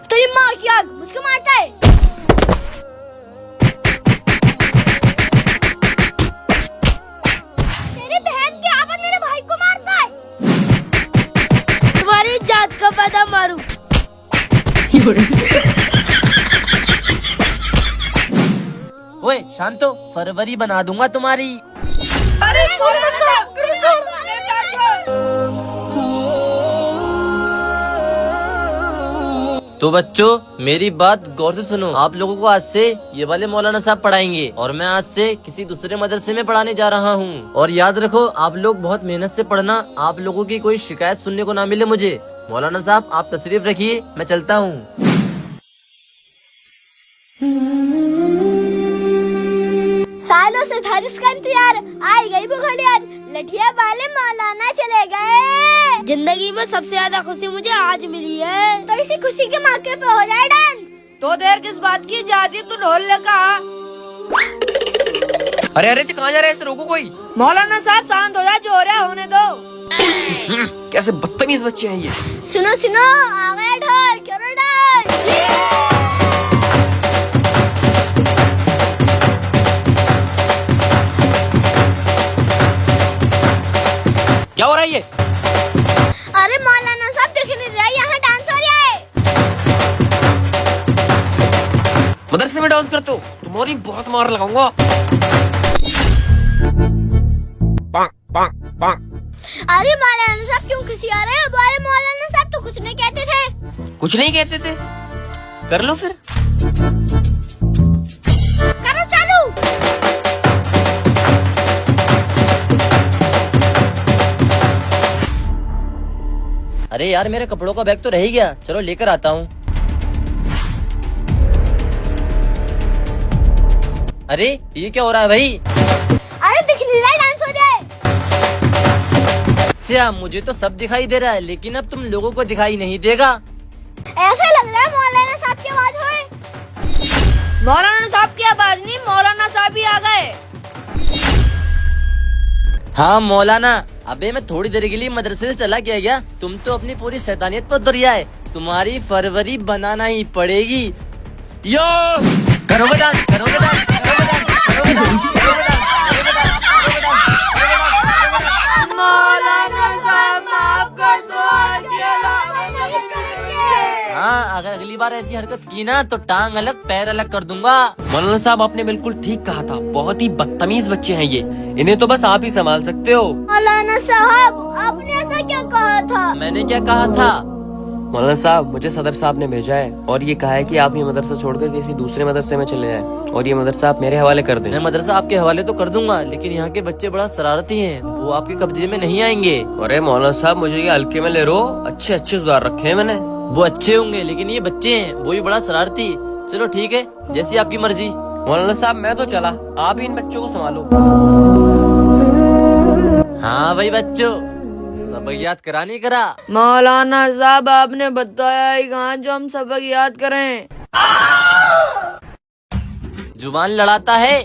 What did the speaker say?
तेरी माँ की आग मुझको मारता है। तेरी बहन की आवाज मेरे भाई को मारता है। तुम्हारी जात का पता मारू। ओए शांतो, फरवरी बना दूंगा तुम्हारी। अरे तो बच्चों, मेरी बात गौर से सुनो। आप लोगों को आज से ये वाले मौलाना साहब पढ़ाएंगे और मैं आज से किसी दूसरे मदरसे में पढ़ाने जा रहा हूँ। और याद रखो, आप लोग बहुत मेहनत से पढ़ना। आप लोगों की कोई शिकायत सुनने को ना मिले मुझे। मौलाना साहब, आप तशरीफ रखिए, मैं चलता हूँ। सालों से था जिसका इंतजार, आई गई वो घड़ी आज। लठिया वाले मौलाना चले गए। जिंदगी में सबसे ज्यादा खुशी मुझे आज मिली है, तो इसी खुशी के मौके पे हो जाए डांस। तो देर किस बात की जाती, तू ढोल लेका। अरे अरे कहाँ जा रहे हैं? ऐसे रोको कोई। मौलाना साहब शांत हो जा, जो हो रहा है होने दो। कैसे बदतमीज बच्चे हैं ये। सुनो सुनो, आ गया ढोल, करो डांस। क्या हो रहा है ये? अरे मौलाना साहब देख नहीं रहा, यहाँ डांस हो रहा है। मदरसे में डांस करते हो? तुम्हारी बहुत मार लगाऊंगा। अरे मौलाना साहब क्यों खुशी आ रहे हैं? बोले मौलाना साहब तो कुछ नहीं कहते थे। कुछ नहीं कहते थे? कर लो फिर। करो चालू। अरे यार, मेरे कपड़ों का बैग तो रह ही गया। चलो लेकर आता हूँ। अरे ये क्या हो रहा है भाई? अरे दिख नहीं रहा, डांस हो रहा है। अच्छा, मुझे तो सब दिखाई दे रहा है, लेकिन अब तुम लोगों को दिखाई नहीं देगा। ऐसा लग रहा है मौलाना साहब की आवाज है। मौलाना साहब की आवाज नहीं, मौलाना साहब ही आ गए। हाँ मौलाना, अबे मैं थोड़ी देर के लिए मदरसे से चला गया। तुम तो अपनी पूरी शैतानियत पर दरिया है। तुम्हारी फरवरी बनाना ही पड़ेगी। यो करोगे डांस, करोगे डांस, करोगे डांस, करोगे डांस, करोगे डांस, करोगे डांस, करोगे डांस। मौलाना साहब माफ कर दो, आज ये लावा नहीं करेंगे। हाँ, अगर अगली बार ऐसी हरकत की ना तो टांग अलग पैर अलग कर दूंगा। मौलाना साहब, आपने बिल्कुल ठीक कहा था। बहुत ही बदतमीज बच्चे हैं ये। इन्हें तो बस आप ही संभाल सकते हो। मौलाना साहब आपने ऐसा क्या कहा था? मैंने क्या कहा था? मौलाना साहब, मुझे सदर साहब ने भेजा है और ये कहा है कि आप ये मदरसा छोड़कर किसी दूसरे मदरसे में चले जाएं और ये मदरसा आप मेरे हवाले कर दें। मैं मदरसा आपके हवाले तो कर दूंगा, लेकिन यहाँ के बच्चे बड़ा शरारती हैं। वो आपके कब्जे में नहीं आएंगे। अरे मौलाना साहब, मुझे ये हल्के में ले रो। अच्छे अच्छे सुधार रखे हैं मैंने। वो अच्छे होंगे, लेकिन ये बच्चे हैं, वो भी बड़ा शरारती। चलो ठीक है, जैसी आपकी मर्जी। मौलाना साहब, मैं तो चला, आप ही इन बच्चों को संभालो। हाँ भाई बच्चों, सबक याद करा नहीं करा? मौलाना साहब, आपने बताया ही कहाँ जो हम सबक याद करें। जुबान लड़ाता है।